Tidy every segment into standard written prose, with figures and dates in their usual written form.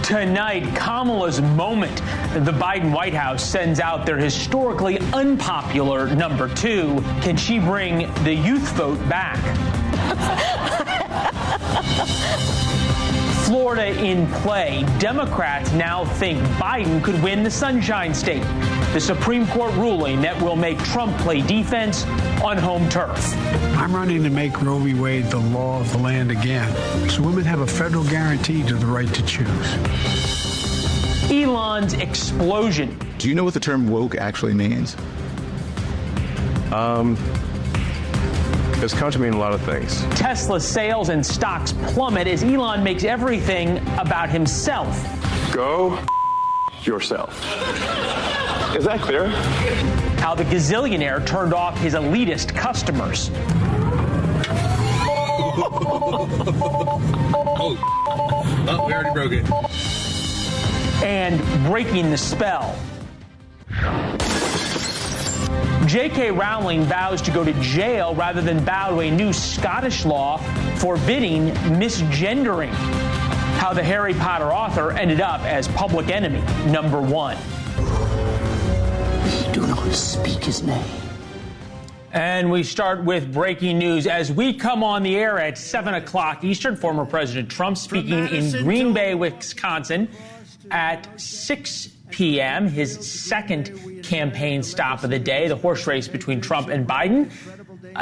Tonight, Kamala's moment. The Biden White House sends out their historically unpopular number 2. Can she bring the youth vote back? Florida in play. Democrats now think Biden could win the Sunshine State. The Supreme Court ruling that will make Trump play defense on home turf. I'm running to make Roe v. Wade the law of the land again, so women have a federal guarantee to the right to choose. Elon's explosion. Do you know what the term woke actually means? It's come to mean a lot of things. Tesla sales and stocks plummet as Elon makes everything about himself. Go yourself. Is that clear? How the gazillionaire turned off his elitist customers. Oh, we already broke it. And breaking the spell. J.K. Rowling vows to go to jail rather than bow to a new Scottish law forbidding misgendering. How the Harry Potter author ended up as public enemy number 1. We do not speak his name. And we start with breaking news. As we come on the air at 7 o'clock Eastern, former President Trump speaking in Green Bay, Wisconsin at 6 p.m., his second campaign stop of the day. The horse race between Trump and Biden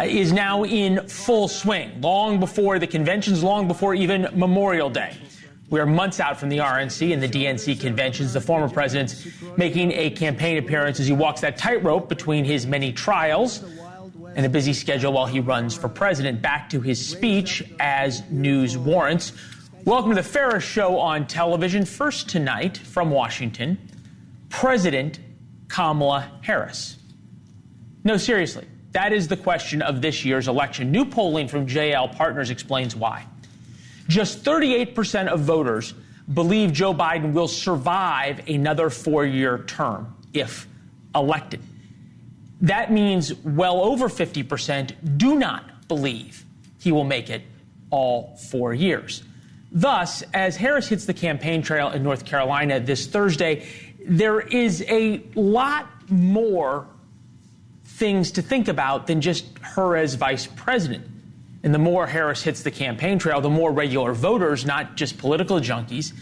is now in full swing, long before the conventions, long before even Memorial Day. We are months out from the RNC and the DNC conventions. The former president's making a campaign appearance as he walks that tightrope between his many trials and a busy schedule while he runs for president. Back to his speech as news warrants. Welcome to the fairest show on television. First tonight from Washington, President Kamala Harris. No, seriously, that is the question of this year's election. New polling from JL Partners explains why. Just 38% of voters believe Joe Biden will survive another 4-year term if elected. That means well over 50% do not believe he will make it all 4 years. Thus, as Harris hits the campaign trail in North Carolina this Thursday, there is a lot more things to think about than just her as vice president. And the more Harris hits the campaign trail, the more regular voters, not just political junkies,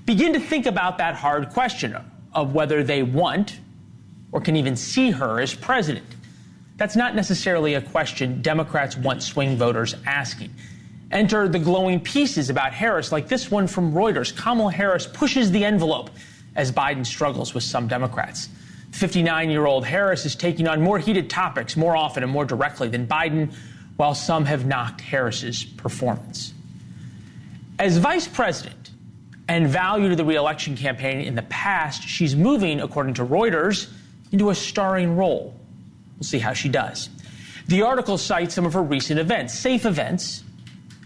begin to think about that hard question of whether they want or can even see her as president. That's not necessarily a question Democrats want swing voters asking. Enter the glowing pieces about Harris, like this one from Reuters. Kamala Harris pushes the envelope as Biden struggles with some Democrats. 59-year-old Harris is taking on more heated topics more often and more directly than Biden, while some have knocked Harris's performance. As vice president and value to the re-election campaign in the past, she's moving, according to Reuters, into a starring role. We'll see how she does. The article cites some of her recent events, safe events,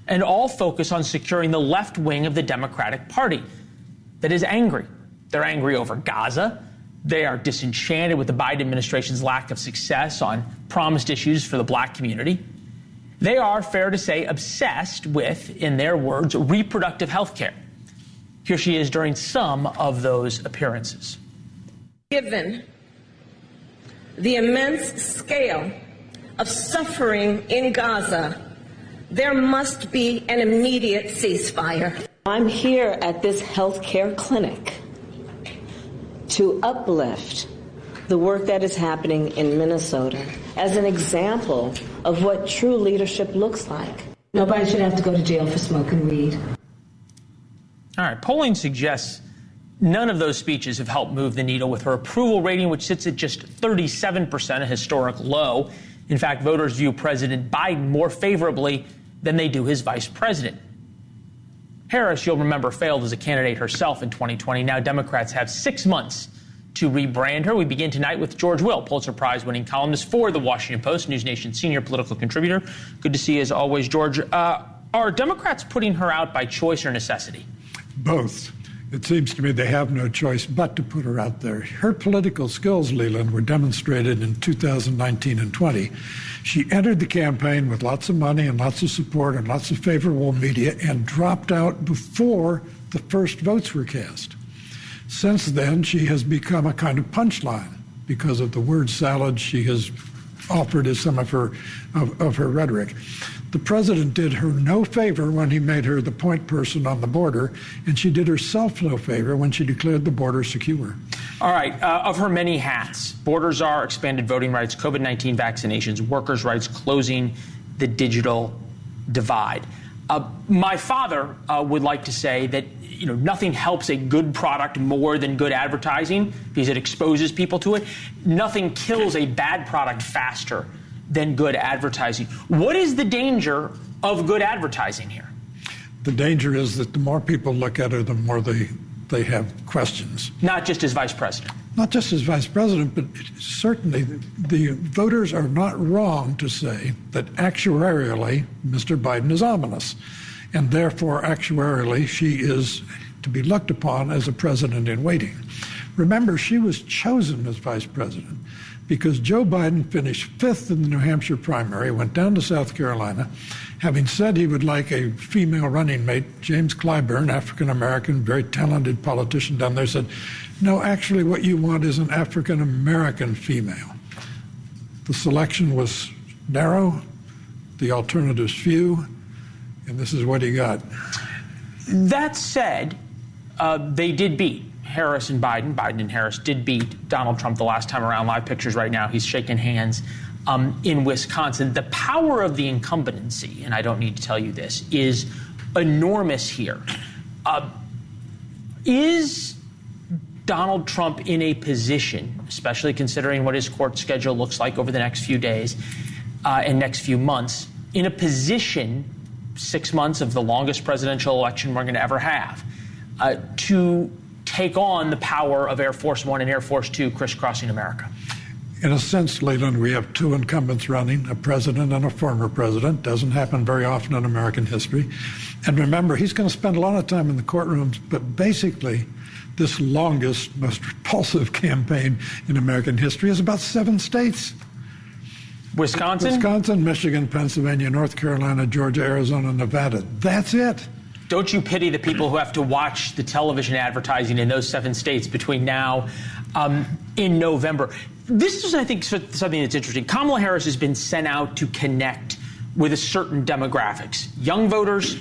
and all focus on securing the left wing of the Democratic Party that is angry. They're angry over Gaza. They are disenchanted with the Biden administration's lack of success on promised issues for the black community. They are, fair to say, obsessed with, in their words, reproductive health care. Here she is during some of those appearances. Given the immense scale of suffering in Gaza, there must be an immediate ceasefire. I'm here at this healthcare clinic to uplift the work that is happening in Minnesota as an example of what true leadership looks like. Nobody should have to go to jail for smoking weed. All right, polling suggests none of those speeches have helped move the needle, with her approval rating, which sits at just 37%, a historic low. In fact, voters view President Biden more favorably than they do his vice president. Harris, you'll remember, failed as a candidate herself in 2020. Now Democrats have 6 months to rebrand her. We begin tonight with George Will, Pulitzer Prize-winning columnist for The Washington Post, NewsNation senior political contributor. Good to see you as always, George. Are Democrats putting her out by choice or necessity? Both. It seems to me they have no choice but to put her out there. Her political skills, Leland, were demonstrated in 2019 and 20. She entered the campaign with lots of money and lots of support and lots of favorable media and dropped out before the first votes were cast. Since then, she has become a kind of punchline because of the word salad she has offered as some of her rhetoric. The president did her no favor when he made her the point person on the border, and she did herself no favor when she declared the border secure. All right. Of her many hats, borders are expanded voting rights, COVID-19 vaccinations, workers' rights, closing the digital divide. My father would like to say that nothing helps a good product more than good advertising because it exposes people to it. Nothing kills a bad product faster than good advertising. What is the danger of good advertising here? The danger is that the more people look at her, the more they have questions. Not just as vice president. Not just as vice president, but certainly the voters are not wrong to say that actuarially Mr. Biden is ominous. And therefore, actuarially, she is to be looked upon as a president in waiting. Remember, she was chosen as vice president because Joe Biden finished 5th in the New Hampshire primary, went down to South Carolina, having said he would like a female running mate. James Clyburn, African-American, very talented politician down there, said, no, actually what you want is an African-American female. The selection was narrow, the alternatives few, and this is what he got. That said, they did beat Harris and Biden. Biden and Harris did beat Donald Trump the last time around. Live pictures right now. He's shaking hands in Wisconsin. The power of the incumbency, and I don't need to tell you this, is enormous here. Is Donald Trump in a position, especially considering what his court schedule looks like over the next few days and next few months, in a position, 6 months of the longest presidential election we're going to ever have, to take on the power of Air Force One and Air Force Two crisscrossing America? In a sense, Leland, we have two incumbents running, a president and a former president. Doesn't happen very often in American history. And remember, he's going to spend a lot of time in the courtrooms, but basically, this longest, most repulsive campaign in American history is about 7 states. Wisconsin, Michigan, Pennsylvania, North Carolina, Georgia, Arizona, Nevada. That's it. Don't you pity the people who have to watch the television advertising in those 7 states between now in November? This is, I think, something that's interesting. Kamala Harris has been sent out to connect with a certain demographics: young voters,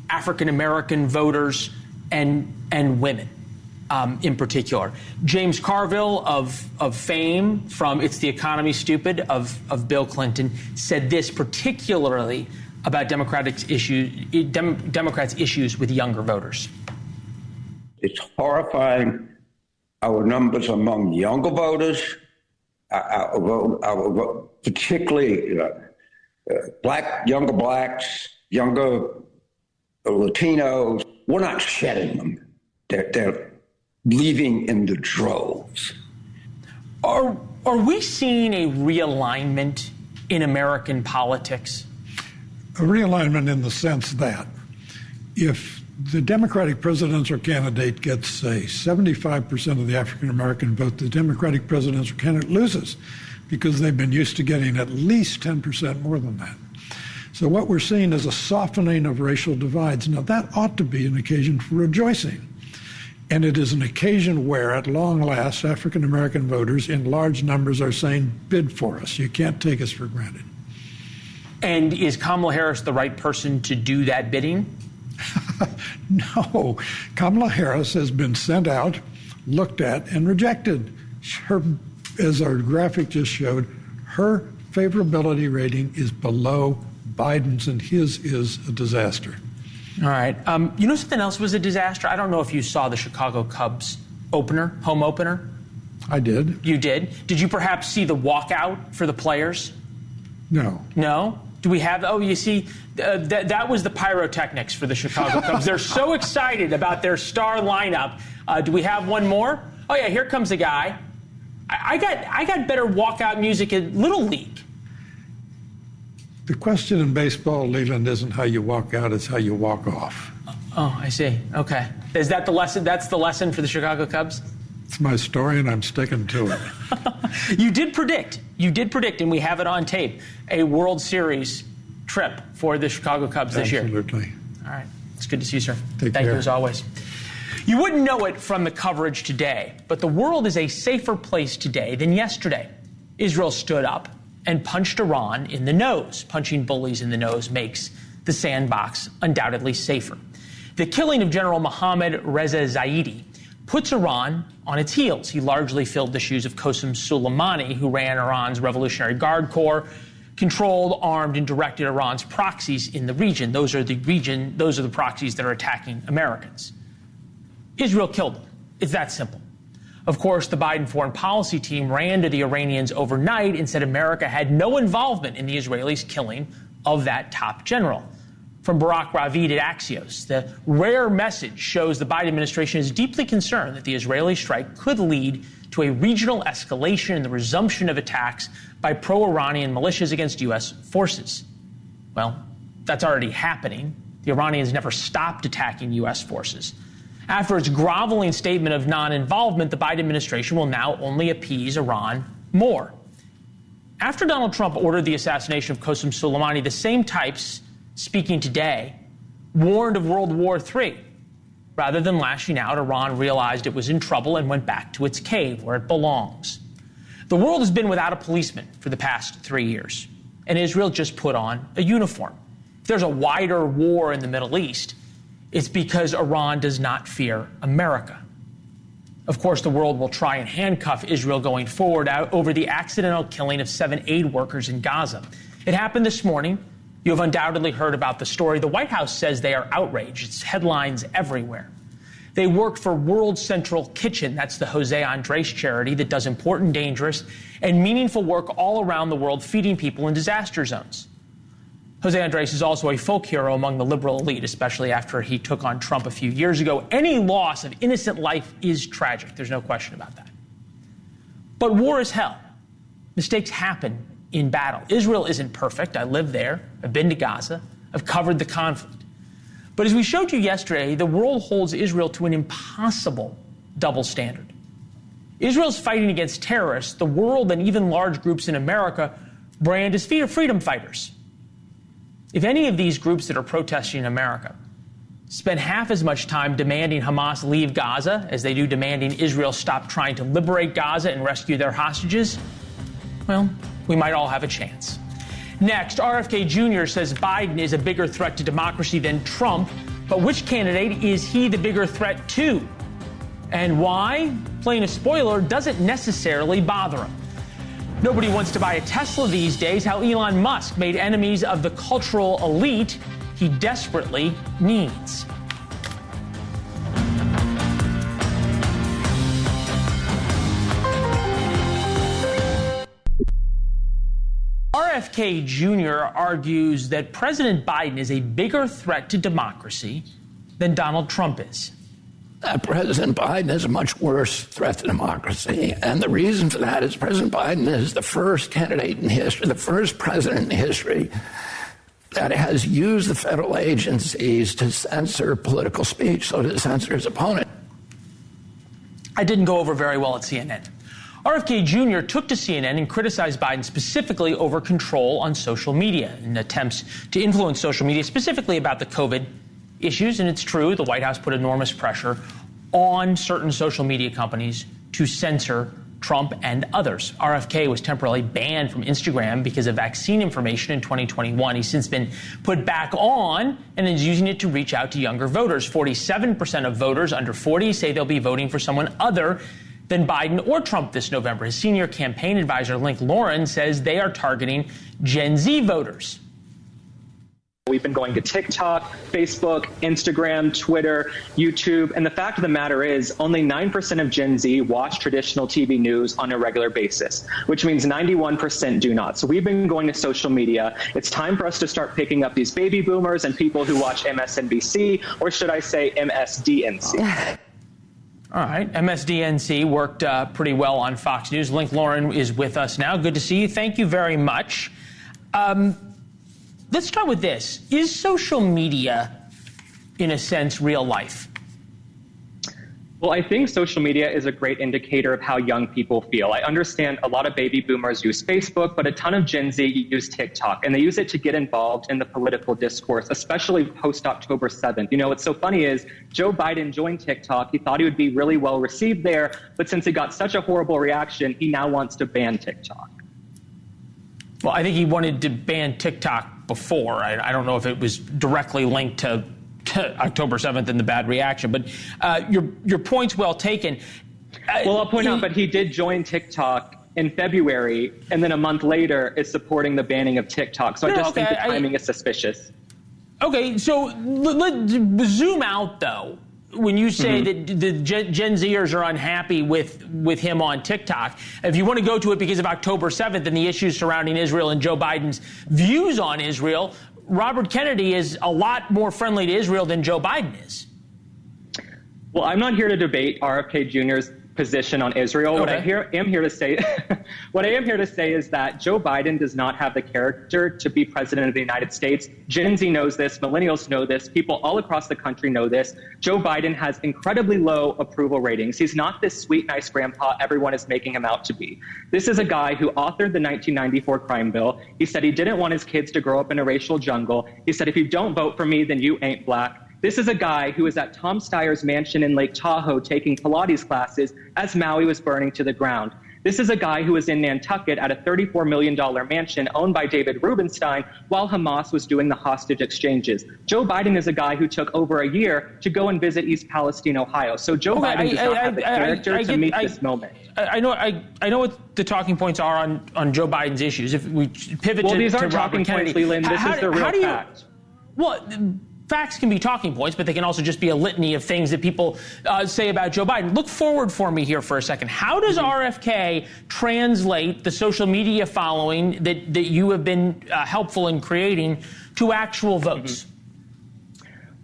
African-American voters, and women in particular. James Carville of fame from It's the Economy, Stupid, of Bill Clinton, said this particularly about Democrats' issues with younger voters. It's horrifying, our numbers among younger voters, particularly younger blacks, younger Latinos. We're not shedding them. They're leaving in the droves. Are we seeing a realignment in American politics? A realignment in the sense that if the Democratic presidential candidate gets, say, 75% of the African-American vote, the Democratic presidential candidate loses because they've been used to getting at least 10% more than that. So what we're seeing is a softening of racial divides. Now, that ought to be an occasion for rejoicing. And it is an occasion where, at long last, African-American voters in large numbers are saying, bid for us. You can't take us for granted. And is Kamala Harris the right person to do that bidding? No. Kamala Harris has been sent out, looked at, and rejected. Her, as our graphic just showed, her favorability rating is below Biden's, and his is a disaster. All right. You know something else was a disaster? I don't know if you saw the Chicago Cubs home opener. I did. You did? Did you perhaps see the walkout for the players? No. No? Do we have, you see, that was the pyrotechnics for the Chicago Cubs. They're so excited about their star lineup. Do we have one more? Oh, yeah, here comes a guy. I got better walkout music in Little League. The question in baseball, Leland, isn't how you walk out, it's how you walk off. Oh, I see. Okay. Is that the lesson? That's the lesson for the Chicago Cubs? It's my story, and I'm sticking to it. You did predict, and we have it on tape, a World Series trip for the Chicago Cubs this year. Absolutely. All right. It's good to see you, sir. Take Thank care. you as always. You wouldn't know it from the coverage today, but the world is a safer place today than yesterday. Israel stood up and punched Iran in the nose. Punching bullies in the nose makes the sandbox undoubtedly safer. The killing of General Mohammad Reza Zaidi puts Iran on its heels. He largely filled the shoes of Qasem Soleimani, who ran Iran's Revolutionary Guard Corps, controlled, armed, and directed Iran's proxies in the region. Those are the proxies that are attacking Americans. Israel killed them. It's that simple. Of course, the Biden foreign policy team ran to the Iranians overnight and said America had no involvement in the Israelis' killing of that top general. From Barak Ravid at Axios, the rare message shows the Biden administration is deeply concerned that the Israeli strike could lead to a regional escalation and the resumption of attacks by pro-Iranian militias against U.S. forces. Well, that's already happening. The Iranians never stopped attacking U.S. forces. After its groveling statement of non-involvement, the Biden administration will now only appease Iran more. After Donald Trump ordered the assassination of Qasem Soleimani, the same types speaking today warned of World War III. Rather than lashing out, Iran realized it was in trouble and went back to its cave where it belongs. The world has been without a policeman for the past 3 years, and Israel just put on a uniform. If there's a wider war in the Middle East, it's because Iran does not fear America. Of course, the world will try and handcuff Israel going forward over the accidental killing of 7 aid workers in Gaza. It happened this morning. You have undoubtedly heard about the story. The White House says they are outraged. It's headlines everywhere. They worked for World Central Kitchen. That's the Jose Andres charity that does important, dangerous, and meaningful work all around the world feeding people in disaster zones. Jose Andres is also a folk hero among the liberal elite, especially after he took on Trump a few years ago. Any loss of innocent life is tragic. There's no question about that. But war is hell. Mistakes happen in battle. Israel isn't perfect. I live there. I've been to Gaza. I've covered the conflict. But as we showed you yesterday, the world holds Israel to an impossible double standard. Israel's fighting against terrorists. The world and even large groups in America brand as freedom fighters. If any of these groups that are protesting in America spend half as much time demanding Hamas leave Gaza as they do demanding Israel stop trying to liberate Gaza and rescue their hostages, well, we might all have a chance. Next, RFK Jr. says Biden is a bigger threat to democracy than Trump, but which candidate is he the bigger threat to? And why? Playing a spoiler doesn't necessarily bother him. Nobody wants to buy a Tesla these days. How Elon Musk made enemies of the cultural elite he desperately needs. RFK Jr. argues that President Biden is a bigger threat to democracy than Donald Trump is. President Biden is a much worse threat to democracy. And the reason for that is President Biden is the first candidate in history, the first president in history that has used the federal agencies to censor political speech, so to censor his opponent. I didn't go over very well at CNN. RFK Jr. took to CNN and criticized Biden specifically over control on social media and attempts to influence social media, specifically about the COVID issues. And it's true, the White House put enormous pressure on certain social media companies to censor Trump and others. RFK was temporarily banned from Instagram because of vaccine information in 2021. He's since been put back on and is using it to reach out to younger voters. 47% of voters under 40 say they'll be voting for someone other than Biden or Trump this November. His senior campaign advisor, Link Lauren, says they are targeting Gen Z voters. We've been going to TikTok, Facebook, Instagram, Twitter, YouTube, and the fact of the matter is only 9% of Gen Z watch traditional TV news on a regular basis, which means 91% do not. So we've been going to social media. It's time for us to start picking up these baby boomers and people who watch MSNBC, or should I say MSDNC. All right. MSDNC worked pretty well on Fox News. Link Lauren is with us now. Good to see you. Thank you very much. Let's start with this. Is social media, in a sense, real life? Well, I think social media is a great indicator of how young people feel. I understand a lot of baby boomers use Facebook, but a ton of Gen Z use TikTok, and they use it to get involved in the political discourse, especially post-October 7th. You know, what's so funny is Joe Biden joined TikTok. He thought he would be really well received there, but since he got such a horrible reaction, he now wants to ban TikTok. Well, I think he wanted to ban TikTok before. I don't know if it was directly linked to October 7th and the bad reaction, but your point's well taken. Well, I'll point out, but he did join TikTok in February, and then a month later is supporting the banning of TikTok. So I just think the timing is suspicious. Okay, so let's zoom out, though. When you say that the Gen Zers are unhappy with him on TikTok, if you want to go to it because of October 7th and the issues surrounding Israel and Joe Biden's views on Israel, Robert Kennedy is a lot more friendly to Israel than Joe Biden is. Well, I'm not here to debate RFK Jr.'s position on Israel. Okay. What I am here to say is that Joe Biden does not have the character to be president of the United States. Gen Z knows this. Millennials know this. People all across the country know this. Joe Biden has incredibly low approval ratings. He's not this sweet, nice grandpa everyone is making him out to be. This is a guy who authored the 1994 crime bill. He said he didn't want his kids to grow up in a racial jungle. He said, if you don't vote for me, then you ain't black. This is a guy who was at Tom Steyer's mansion in Lake Tahoe taking Pilates classes as Maui was burning to the ground. This is a guy who was in Nantucket at a $34 million mansion owned by David Rubenstein while Hamas was doing the hostage exchanges. Joe Biden is a guy who took over a year to go and visit East Palestine, Ohio. So Joe Biden does not have the character to meet this moment. I know what the talking points are on Joe Biden's issues. If we pivot to these Robert aren't talking Kennedy, points, Leland. This is the real fact. Well, facts can be talking points, but they can also just be a litany of things that people say about Joe Biden. Look forward for me here for a second. How does RFK translate the social media following that you have been helpful in creating to actual votes?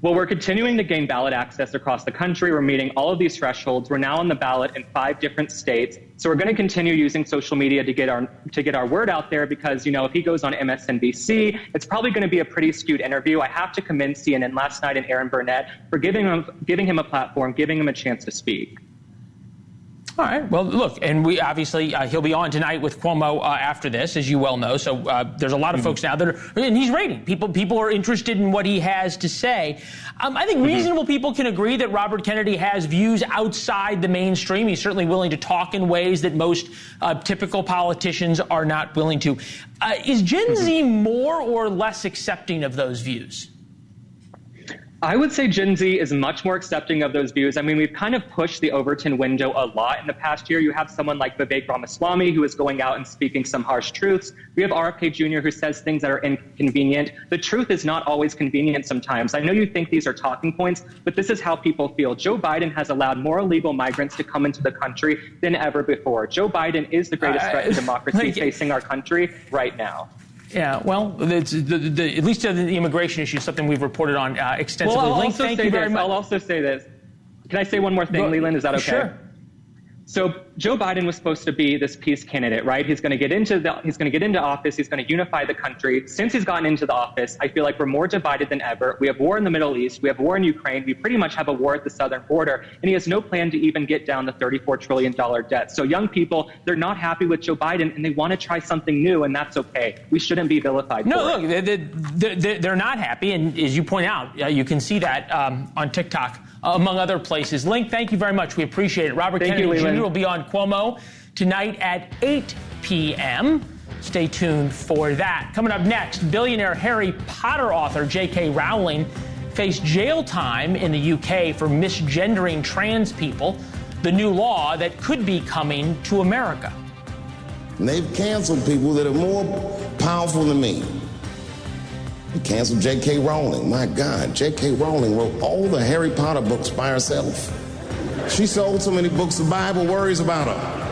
Well, we're continuing to gain ballot access across the country. We're meeting all of these thresholds. We're now on the ballot in 5 different states. So we're going to continue using social media to get our word out there because, you know, if he goes on MSNBC, it's probably going to be a pretty skewed interview. I have to commend CNN last night and Aaron Burnett for giving him a platform, giving him a chance to speak. All right. Well, look, and we obviously he'll be on tonight with Cuomo after this, as you well know. So there's a lot of folks now that are, and he's rating. People are interested in what he has to say. I think reasonable people can agree that Robert Kennedy has views outside the mainstream. He's certainly willing to talk in ways that most typical politicians are not willing to. Is Gen Z more or less accepting of those views? I would say Gen Z is much more accepting of those views. I mean, we've kind of pushed the Overton window a lot in the past year. You have someone like Vivek Ramaswamy who is going out and speaking some harsh truths. We have RFK Jr. who says things that are inconvenient. The truth is not always convenient sometimes. I know you think these are talking points, but this is how people feel. Joe Biden has allowed more illegal migrants to come into the country than ever before. Joe Biden is the greatest threat to democracy facing our country right now. Yeah, well, it's at least the immigration issue is something we've reported on extensively. Well, Thank you very much. I'll also say this. Can I say one more thing, Leland? Is that okay? Sure. So Joe Biden was supposed to be this peace candidate, right? He's going to get into office. He's going to unify the country. Since he's gotten into the office, I feel like we're more divided than ever. We have war in the Middle East. We have war in Ukraine. We pretty much have a war at the southern border. And he has no plan to even get down the $34 trillion debt. So young people, they're not happy with Joe Biden and they want to try something new. And that's okay. We shouldn't be vilified for it. They're not happy. And as you point out, you can see that on TikTok, among other places. Link, thank you very much. We appreciate it. Robert Kennedy Jr. will be on Cuomo tonight at 8 p.m. Stay tuned for that. Coming up next, billionaire Harry Potter author J.K. Rowling faced jail time in the UK for misgendering trans people, the new law that could be coming to America. And they've canceled people that are more powerful than me. They canceled J.K. Rowling. My God, J.K. Rowling wrote all the Harry Potter books by herself. She sold so many books, the Bible worries about her.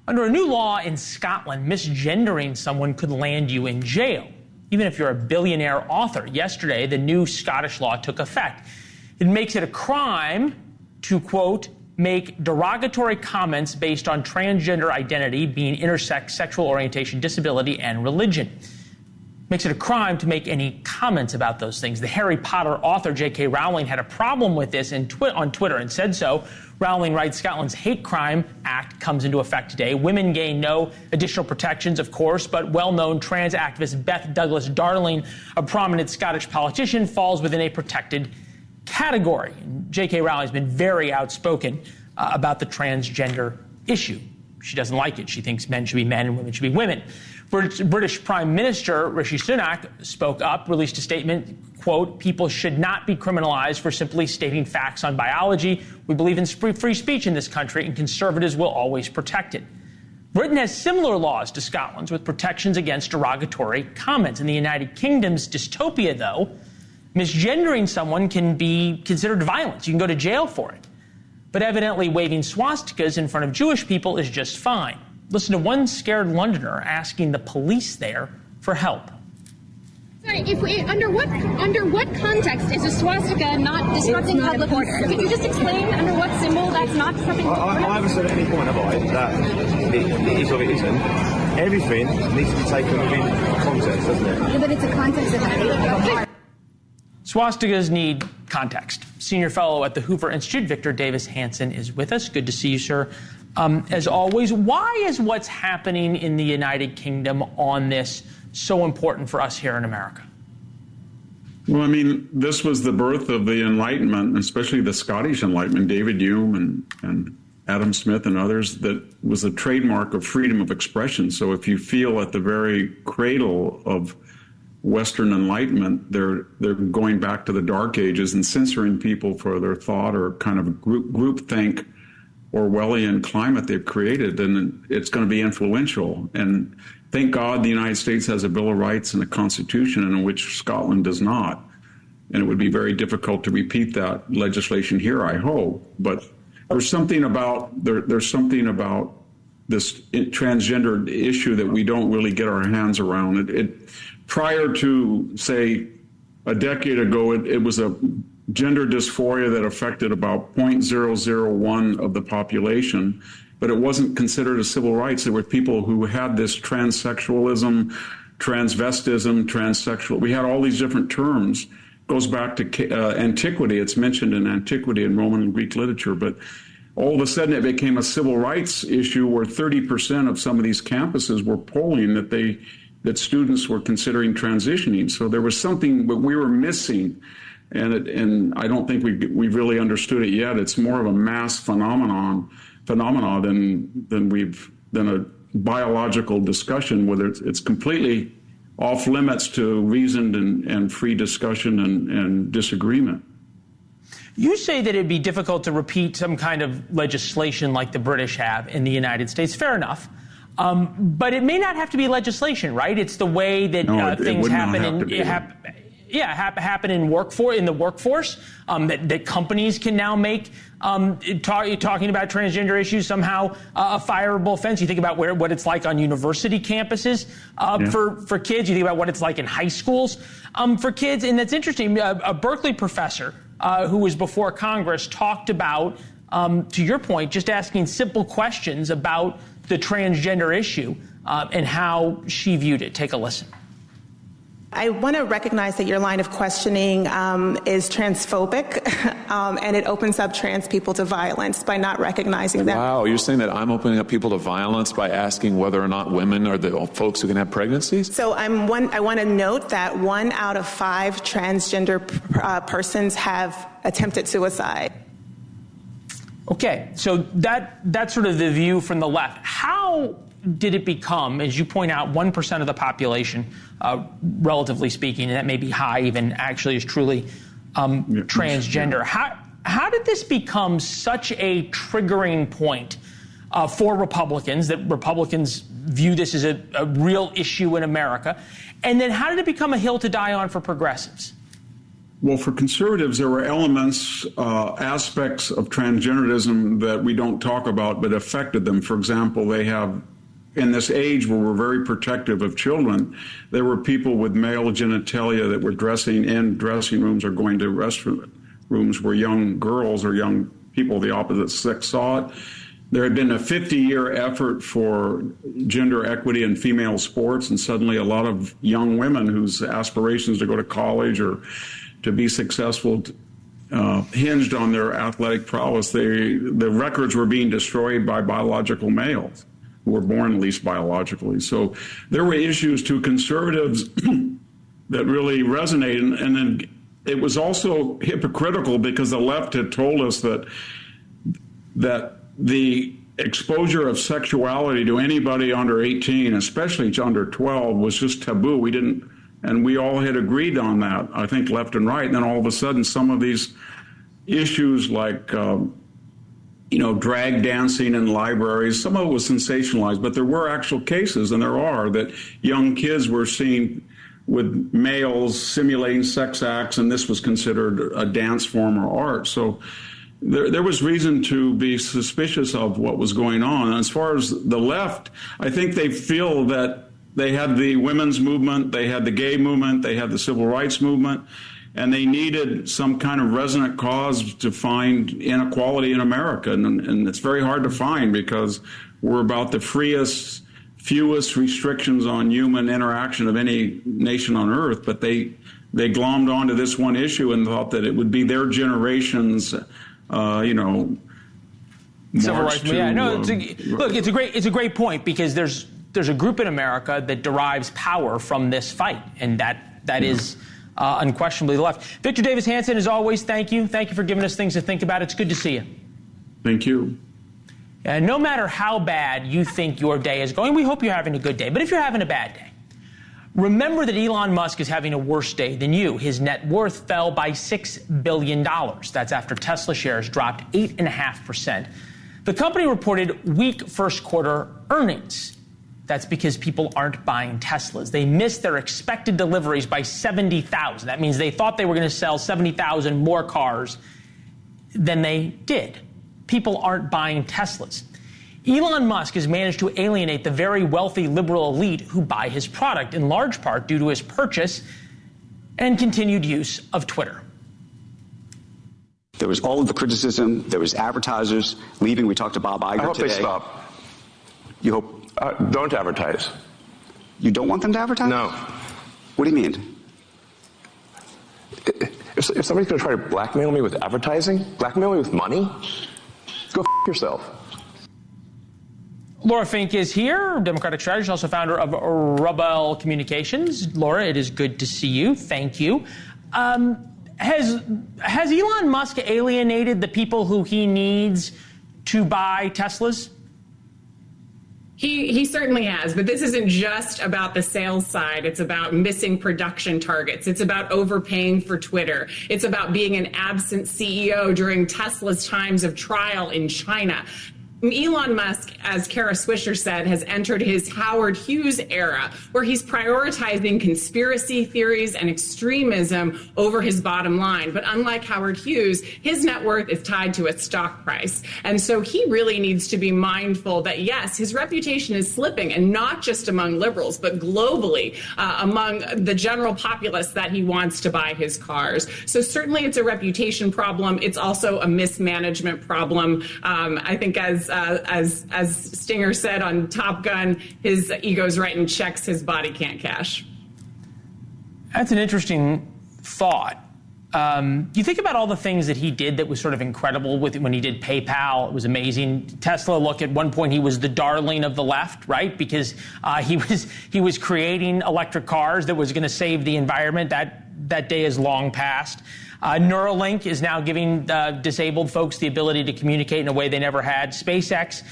Under a new law in Scotland, misgendering someone could land you in jail, even if you're a billionaire author. Yesterday, the new Scottish law took effect. It makes it a crime to, quote, make derogatory comments based on transgender identity, being intersex, sexual orientation, disability, and religion. makes it a crime to make any comments about those things. The Harry Potter author J.K. Rowling had a problem with this on Twitter and said so. Rowling writes Scotland's Hate Crime Act comes into effect today. Women gain no additional protections, of course, but well-known trans activist Beth Douglas Darling, a prominent Scottish politician, falls within a protected category. J.K. Rowling has been very outspoken about the transgender issue. She doesn't like it. She thinks men should be men and women should be women. British Prime Minister Rishi Sunak spoke up, released a statement, quote, "People should not be criminalized for simply stating facts on biology. We believe in free speech in this country, and conservatives will always protect it." Britain has similar laws to Scotland's with protections against derogatory comments. In the United Kingdom's dystopia, though, misgendering someone can be considered violence. You can go to jail for it. But evidently waving swastikas in front of Jewish people is just fine. Listen to one scared Londoner asking the police there for help. Sorry, under what context is a swastika not disrupting public order? Could you just explain under what symbol that's not disrupting public order? I haven't said at any point, have I, that it is or it isn't. Everything needs to be taken within context, doesn't it? Yeah, but it's a context of hate. Swastikas need context. Senior fellow at the Hoover Institute, Victor Davis Hansen, is with us. Good to see you, sir. As always, why is what's happening in the United Kingdom on this so important for us here in America? Well, I mean, this was the birth of the Enlightenment, especially the Scottish Enlightenment, David Hume and Adam Smith and others, that was a trademark of freedom of expression. So if you feel at the very cradle of Western Enlightenment, they're going back to the Dark Ages and censoring people for their thought or kind of groupthink Orwellian climate they've created, and it's going to be influential. And thank God the United States has a Bill of Rights and a Constitution in which Scotland does not. And it would be very difficult to repeat that legislation here, I hope. But there's something about this transgender issue that we don't really get our hands around. Prior to, say, a decade ago, it was a gender dysphoria that affected about 0.001 of the population, but it wasn't considered a civil rights. There were people who had this transsexualism, transvestism, transsexual. We had all these different terms. It goes back to antiquity. It's mentioned in antiquity in Roman and Greek literature, but all of a sudden it became a civil rights issue where 30% of some of these campuses were polling that students were considering transitioning. So there was something that we were missing. And I don't think we've really understood it yet. It's more of a mass phenomena than a biological discussion, whether it's completely off limits to reasoned and free discussion and disagreement. You say that it'd be difficult to repeat some kind of legislation like the British have in the United States. Fair enough. But it may not have to be legislation, right? It's the way that things happen happen in the workforce, that companies can now make talking about transgender issues somehow a fireable offense. You think about what it's like on university campuses for kids. You think about what it's like in high schools for kids. And that's interesting. A Berkeley professor who was before Congress talked about, to your point, just asking simple questions about the transgender issue and how she viewed it. Take a listen. I want to recognize that your line of questioning is transphobic, and it opens up trans people to violence by not recognizing that. Wow, you're saying that I'm opening up people to violence by asking whether or not women are the folks who can have pregnancies? So I want to note that 1 out of 5 transgender persons have attempted suicide. Okay, so that's sort of the view from the left. How did it become, as you point out, 1% of the population, relatively speaking, and that may be high even, actually is truly transgender. How did this become such a triggering point for Republicans, that Republicans view this as a real issue in America? And then how did it become a hill to die on for progressives? Well, for conservatives, there were elements, aspects of transgenderism that we don't talk about, but affected them. For example, they have, in this age where we're very protective of children, there were people with male genitalia that were dressing in dressing rooms or going to restrooms where young girls or young people of the opposite sex saw it. there had been a 50-year effort for gender equity in female sports, and suddenly a lot of young women whose aspirations to go to college or to be successful hinged on their athletic prowess. The records were being destroyed by biological males who were born at least biologically. So there were issues to conservatives that really resonated, and then it was also hypocritical because the left had told us that the exposure of sexuality to anybody under 18, especially under 12, was just taboo. And we all had agreed on that, I think, left and right. And then all of a sudden, some of these issues like, drag dancing in libraries, some of it was sensationalized, but there were actual cases, and there are, that young kids were seen with males simulating sex acts, and this was considered a dance form or art. So there was reason to be suspicious of what was going on. And as far as the left, I think they feel that they had the women's movement, they had the gay movement, they had the civil rights movement, and they needed some kind of resonant cause to find inequality in America. And it's very hard to find because we're about the fewest restrictions on human interaction of any nation on earth. But they glommed onto this one issue and thought that it would be their generation's civil rights. It's a great point, because there's a group in America that derives power from this fight, and that is unquestionably the left. Victor Davis Hansen, as always, thank you. Thank you for giving us things to think about. It's good to see you. Thank you. And no matter how bad you think your day is going, we hope you're having a good day. But if you're having a bad day, remember that Elon Musk is having a worse day than you. His net worth fell by $6 billion. That's after Tesla shares dropped 8.5%. The company reported weak first quarter earnings. That's because people aren't buying Teslas. They missed their expected deliveries by 70,000. That means they thought they were going to sell 70,000 more cars than they did. People aren't buying Teslas. Elon Musk has managed to alienate the very wealthy liberal elite who buy his product, in large part due to his purchase and continued use of Twitter. There was all of the criticism. There was advertisers leaving. We talked to Bob Iger today. I hope they stop. You hope? Don't advertise. You don't want them to advertise? No. What do you mean? If somebody's going to try to blackmail me with advertising, blackmail me with money, go yourself. Laura Fink is here, Democratic strategist, also founder of Rebel Communications. Laura, it is good to see you. Thank you. Has Elon Musk alienated the people who he needs to buy Teslas? He certainly has, but this isn't just about the sales side. It's about missing production targets. It's about overpaying for Twitter. It's about being an absent CEO during Tesla's times of trial in China. Elon Musk, as Kara Swisher said, has entered his Howard Hughes era, where he's prioritizing conspiracy theories and extremism over his bottom line. But unlike Howard Hughes, his net worth is tied to its stock price. And so he really needs to be mindful that, yes, his reputation is slipping, and not just among liberals, but globally among the general populace that he wants to buy his cars. So certainly it's a reputation problem. It's also a mismanagement problem. I think as Stinger said on Top Gun, his ego's writing checks his body can't cash. That's an interesting thought. You think about all the things that he did that was sort of incredible when he did PayPal. It was amazing. Tesla, look, at one point he was the darling of the left, right? Because he was creating electric cars that was going to save the environment. That day is long past. Neuralink is now giving disabled folks the ability to communicate in a way they never had. SpaceX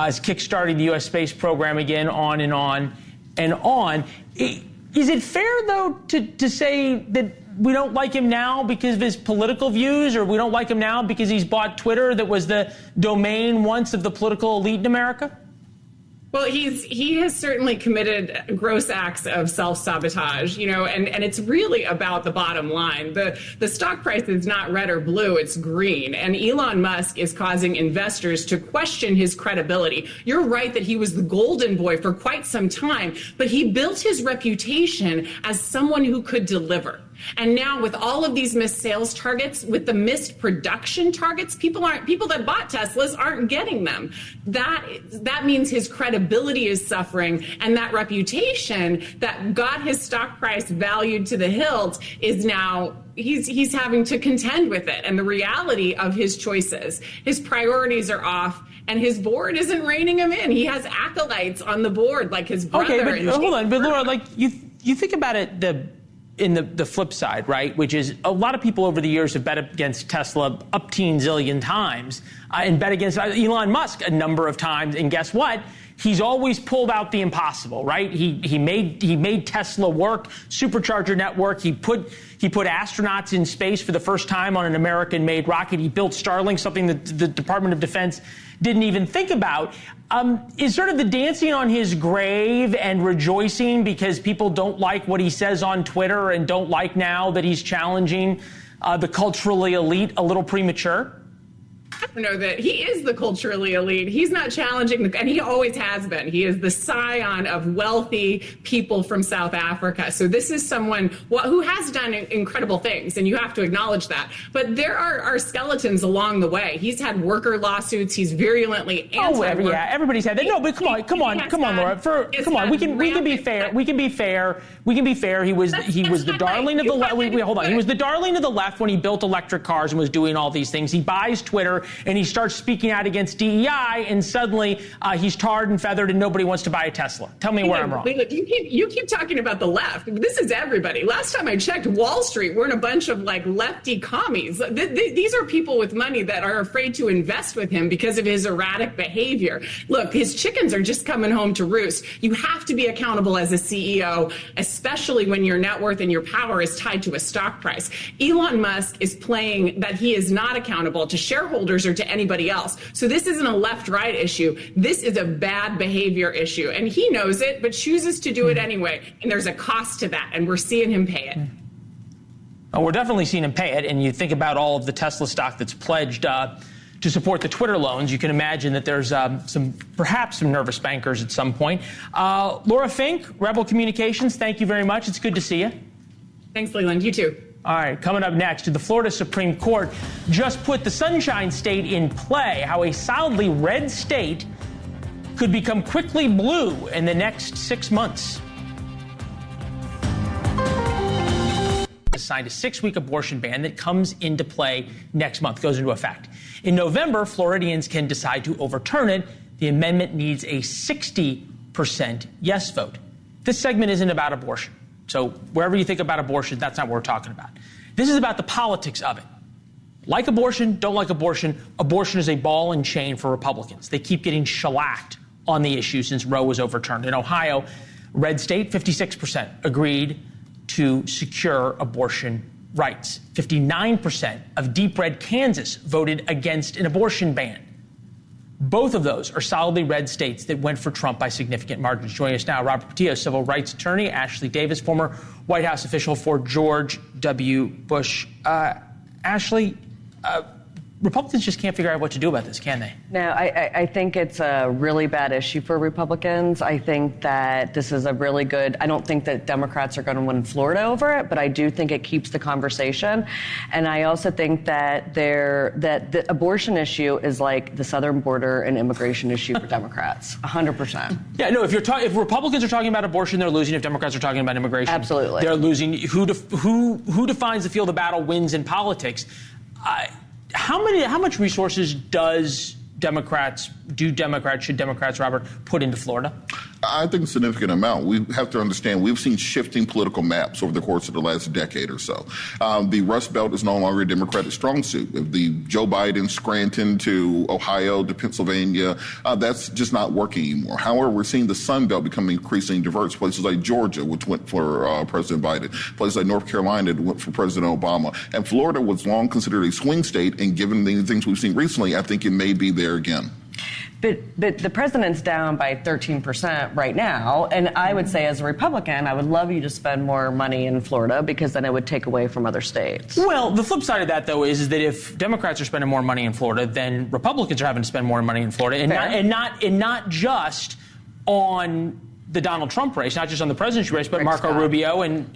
is kickstarting the U.S. space program again, on and on and on. Is it fair, though, to say that we don't like him now because of his political views, or we don't like him now because he's bought Twitter, that was the domain once of the political elite in America? Well, he has certainly committed gross acts of self-sabotage, and it's really about the bottom line. The stock price is not red or blue, it's green. And Elon Musk is causing investors to question his credibility. You're right that he was the golden boy for quite some time, but he built his reputation as someone who could deliver. And now with all of these missed sales targets, with the missed production targets, people that bought Teslas aren't getting them. That means his credibility is suffering, and that reputation that got his stock price valued to the hilt is now he's having to contend with it. And the reality of his choices, his priorities are off. And his board isn't reining him in. He has acolytes on the board, like his brother. Okay, but hold on. But Laura, like you think about it, the flip side, right? Which is a lot of people over the years have bet against Tesla up zillion times and bet against Elon Musk a number of times. And guess what? He's always pulled out the impossible, right? He made Tesla work, supercharger network. He put astronauts in space for the first time on an American-made rocket. He built Starlink, something that the Department of Defense didn't even think about. Is sort of the dancing on his grave and rejoicing because people don't like what he says on Twitter and don't like now that he's challenging the culturally elite a little premature? I don't know that he is the culturally elite. He's not challenging, and he always has been. He is the scion of wealthy people from South Africa. So this is someone who has done incredible things, and you have to acknowledge that. But there are skeletons along the way. He's had worker lawsuits. He's virulently anti-worker. Oh, yeah, everybody's had that. No, but come on, Laura. Come on, we can be fair. We can be fair. He was the darling of the left. Hold on. He was the darling of the left when he built electric cars and was doing all these things. He buys Twitter and he starts speaking out against DEI, and suddenly he's tarred and feathered, and nobody wants to buy a Tesla. Tell me where I'm wrong. Leland, you keep talking about the left. This is everybody. Last time I checked, Wall Street weren't a bunch of like lefty commies. These are people with money that are afraid to invest with him because of his erratic behavior. Look, his chickens are just coming home to roost. You have to be accountable as a CEO, especially when your net worth and your power is tied to a stock price. Elon Musk is playing that he is not accountable to shareholders or to anybody else. So this isn't a left-right issue. This is a bad behavior issue. And he knows it, but chooses to do it anyway. And there's a cost to that, and we're seeing him pay it. Oh, we're definitely seeing him pay it. And you think about all of the Tesla stock that's pledged to support the Twitter loans, you can imagine that there's perhaps some nervous bankers at some point. Laura Fink, Rebel Communications, thank you very much. It's good to see you. Thanks, Leland. You too. All right, coming up next, the Florida Supreme Court just put the Sunshine State in play, how a solidly red state could become quickly blue in the next 6 months. Signed a 6-week abortion ban that comes into play next month, goes into effect. In November, Floridians can decide to overturn it. The amendment needs a 60% yes vote. This segment isn't about abortion. So wherever you think about abortion, that's not what we're talking about. This is about the politics of it. Like abortion, don't like abortion, abortion is a ball and chain for Republicans. They keep getting shellacked on the issue since Roe was overturned. In Ohio, red state, 56% agreed to secure abortion rights. 59% of deep red Kansas voted against an abortion ban. Both of those are solidly red states that went for Trump by significant margins. Joining us now, Robert Patillo, civil rights attorney, Ashley Davis, former White House official for George W. Bush. Ashley, Republicans just can't figure out what to do about this, can they? No, I think it's a really bad issue for Republicans. I think that this is a really good, I don't think that Democrats are going to win Florida over it, but I do think it keeps the conversation. And I also think that the abortion issue is like the southern border and immigration issue for Democrats, 100%. Yeah, no, if Republicans are talking about abortion, they're losing. If Democrats are talking about immigration, absolutely, they're losing. Who defines the field of battle wins in politics? How much resources should Democrats, Robert, put into Florida? I think a significant amount. We have to understand we've seen shifting political maps over the course of the last decade or so. The Rust Belt is no longer a Democratic strong suit. The Joe Biden, Scranton to Ohio to Pennsylvania, that's just not working anymore. However, we're seeing the Sun Belt becoming increasingly diverse. Places like Georgia, which went for President Biden. Places like North Carolina that went for President Obama. And Florida was long considered a swing state, and given the things we've seen recently, I think it may be there again. But the president's down by 13% right now, and I would say as a Republican, I would love you to spend more money in Florida because then it would take away from other states. Well, the flip side of that, though, is that if Democrats are spending more money in Florida, then Republicans are having to spend more money in Florida, and not just on the Donald Trump race, not just on the presidency race, but Marco Rubio and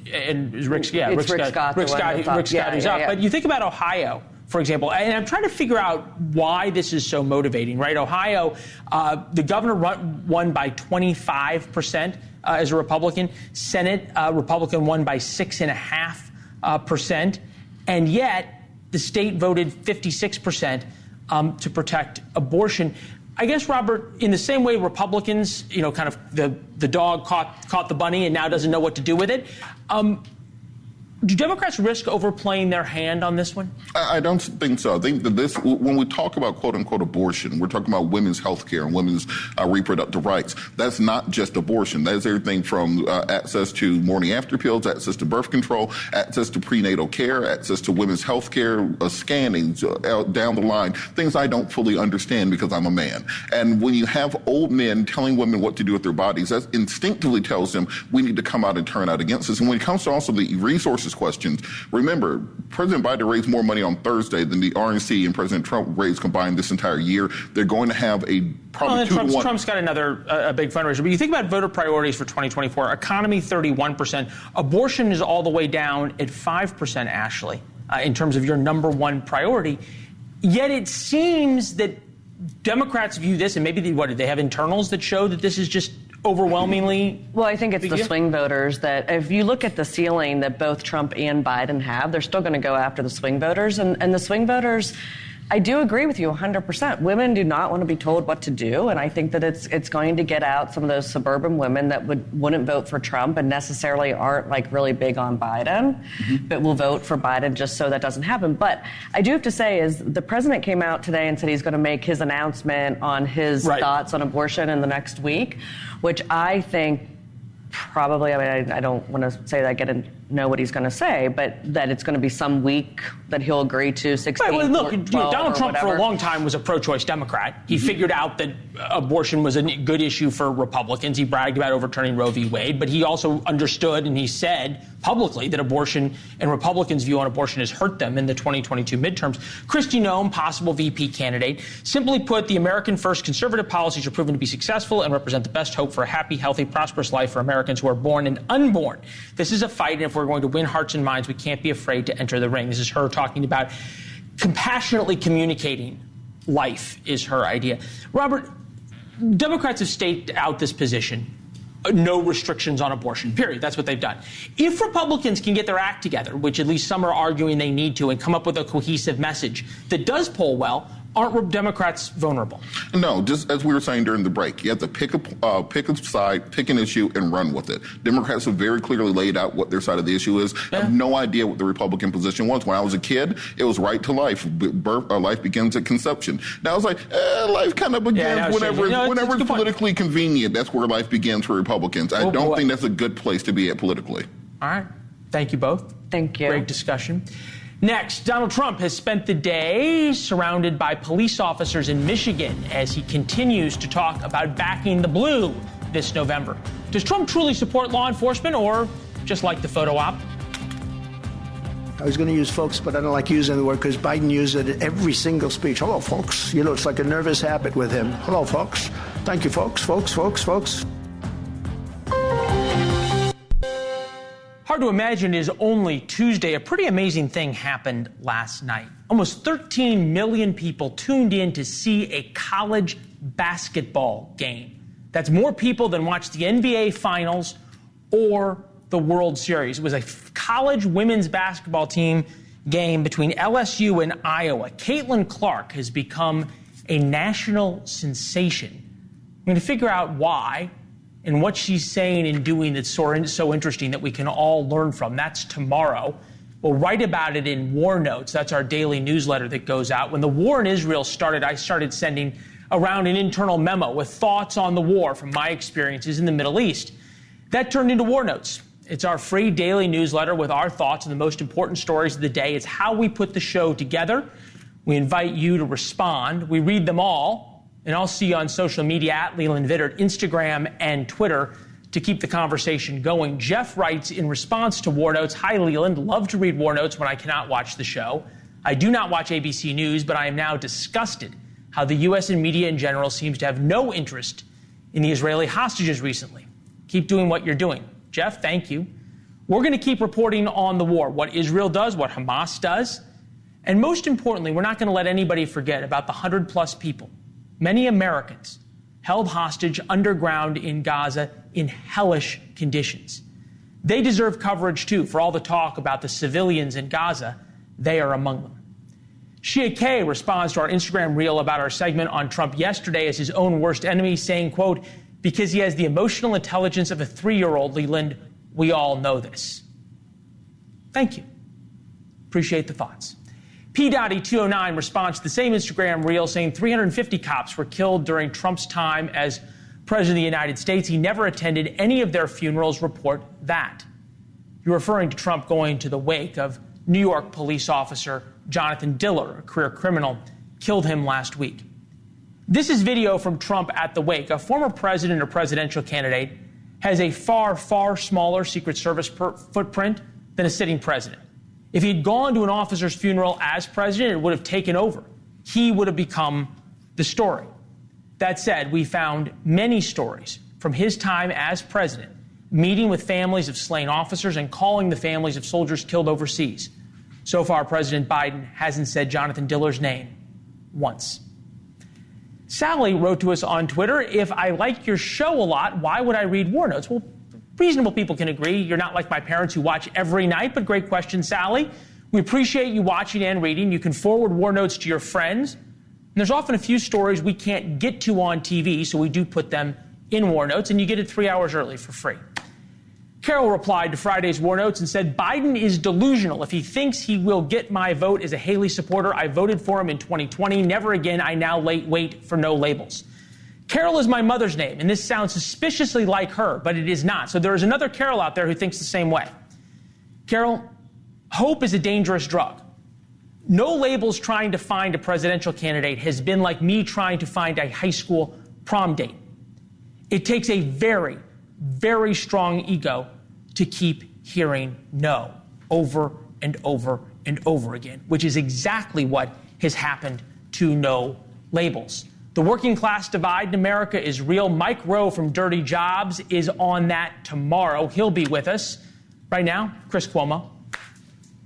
Rick Scott who's up. But you think about Ohio, for example, and I'm trying to figure out why this is so motivating, right? Ohio, the governor won by 25% as a Republican. Senate, Republican won by 6.5%. And yet the state voted 56% to protect abortion. I guess, Robert, in the same way Republicans, kind of the dog caught the bunny and now doesn't know what to do with it. Do Democrats risk overplaying their hand on this one? I don't think so. I think that when we talk about quote unquote abortion, we're talking about women's health care and women's reproductive rights. That's not just abortion. That's everything from access to morning after pills, access to birth control, access to prenatal care, access to women's health care, scannings down the line, things I don't fully understand because I'm a man. And when you have old men telling women what to do with their bodies, that instinctively tells them we need to come out and turn out against this. And when it comes to also the resources questions, remember, President Biden raised more money on Thursday than the RNC and President Trump raised combined this entire year. They're going to have a probably 2-to-1. Trump's got another big fundraiser. But you think about voter priorities for 2024, economy 31%, abortion is all the way down at 5%, Ashley, in terms of your number one priority. Yet it seems that Democrats view this, and maybe they have internals that show that this is just overwhelmingly? Well, I think it's the swing voters that if you look at the ceiling that both Trump and Biden have, they're still going to go after the swing voters. And the swing voters, I do agree with you 100%. Women do not want to be told what to do. And I think that it's going to get out some of those suburban women that wouldn't vote for Trump and necessarily aren't really big on Biden, but will vote for Biden just so that doesn't happen. But I do have to say is the president came out today and said he's going to make his announcement on his thoughts on abortion in the next week, which I think probably, I don't want to say that I get to know what he's going to say, but that it's going to be some week that he'll agree to 16. Right, well, look, Donald Trump for a long time was a pro-choice Democrat. He figured out that abortion was a good issue for Republicans. He bragged about overturning Roe v. Wade, but he also understood and he said publicly that abortion and Republicans' view on abortion has hurt them in the 2022 midterms. Kristi Noem, possible VP candidate. Simply put, the American First conservative policies are proven to be successful and represent the best hope for a happy, healthy, prosperous life for Americans who are born and unborn. This is a fight, and if we're going to win hearts and minds, we can't be afraid to enter the ring. This is her talking about compassionately communicating life is her idea. Robert, Democrats have staked out this position. No restrictions on abortion, period. That's what they've done. If Republicans can get their act together, which at least some are arguing they need to, and come up with a cohesive message that does poll well, aren't Democrats vulnerable? No, just as we were saying during the break, you have to pick a side, pick an issue, and run with it. Democrats have very clearly laid out what their side of the issue is. I have no idea what the Republican position was. When I was a kid, it was right to life. Life begins at conception. Now it's like, life kind of begins whenever it's politically convenient. That's where life begins for Republicans. I don't think that's a good place to be at politically. All right. Thank you both. Thank you. Great discussion. Next, Donald Trump has spent the day surrounded by police officers in Michigan as he continues to talk about backing the blue this November. Does Trump truly support law enforcement or just like the photo op? I was going to use folks, but I don't like using the word because Biden used it in every single speech. Hello, folks. It's like a nervous habit with him. Hello, folks. Thank you, folks. Folks. Hard to imagine it is only Tuesday. A pretty amazing thing happened last night. Almost 13 million people tuned in to see a college basketball game. That's more people than watched the NBA Finals or the World Series. It was a college women's basketball team game between LSU and Iowa. Caitlin Clark has become a national sensation. I'm going to figure out why and what she's saying and doing that's so interesting that we can all learn from. That's tomorrow. We'll write about it in War Notes. That's our daily newsletter that goes out. When the war in Israel started, I started sending around an internal memo with thoughts on the war from my experiences in the Middle East. That turned into War Notes. It's our free daily newsletter with our thoughts on the most important stories of the day. It's how we put the show together. We invite you to respond. We read them all. And I'll see you on social media at Leland Vittert, Instagram and Twitter to keep the conversation going. Jeff writes in response to War Notes, "Hi, Leland. Love to read War Notes when I cannot watch the show. I do not watch ABC News, but I am now disgusted how the U.S. and media in general seems to have no interest in the Israeli hostages recently. Keep doing what you're doing. Jeff, thank you. We're going to keep reporting on the war, what Israel does, what Hamas does. And most importantly, we're not going to let anybody forget about the 100-plus people, many Americans, held hostage underground in Gaza in hellish conditions. They deserve coverage, too, for all the talk about the civilians in Gaza. They are among them. Shia K responds to our Instagram reel about our segment on Trump yesterday as his own worst enemy, saying, quote, because he has the emotional intelligence of a 3-year-old, Leland, we all know this. Thank you. Appreciate the thoughts. P.209 responds to the same Instagram reel, saying 350 cops were killed during Trump's time as President of the United States. He never attended any of their funerals. Report that. You're referring to Trump going to the wake of New York police officer Jonathan Diller, a career criminal, killed him last week. This is video from Trump at the wake. A former president or presidential candidate has a far, far smaller Secret Service footprint than a sitting president. If he'd gone to an officer's funeral as president, it would have taken over. He would have become the story. That said, we found many stories from his time as president, meeting with families of slain officers and calling the families of soldiers killed overseas. So far, President Biden hasn't said Jonathan Diller's name once. Sally wrote to us on Twitter, if I like your show a lot, why would I read war notes? Well, reasonable people can agree. You're not like my parents who watch every night, but great question, Sally. We appreciate you watching and reading. You can forward war notes to your friends. And there's often a few stories we can't get to on TV, so we do put them in war notes, and you get it 3 hours early for free. Carol replied to Friday's war notes and said, Biden is delusional. If he thinks he will get my vote as a Haley supporter, I voted for him in 2020. Never again. I now wait for no labels. Carol is my mother's name, and this sounds suspiciously like her, but it is not. So there is another Carol out there who thinks the same way. Carol, hope is a dangerous drug. No labels trying to find a presidential candidate has been like me trying to find a high school prom date. It takes a very, very strong ego to keep hearing no over and over and over again, which is exactly what has happened to no labels. The working class divide in America is real. Mike Rowe from Dirty Jobs is on that tomorrow. He'll be with us. Right now, Chris Cuomo.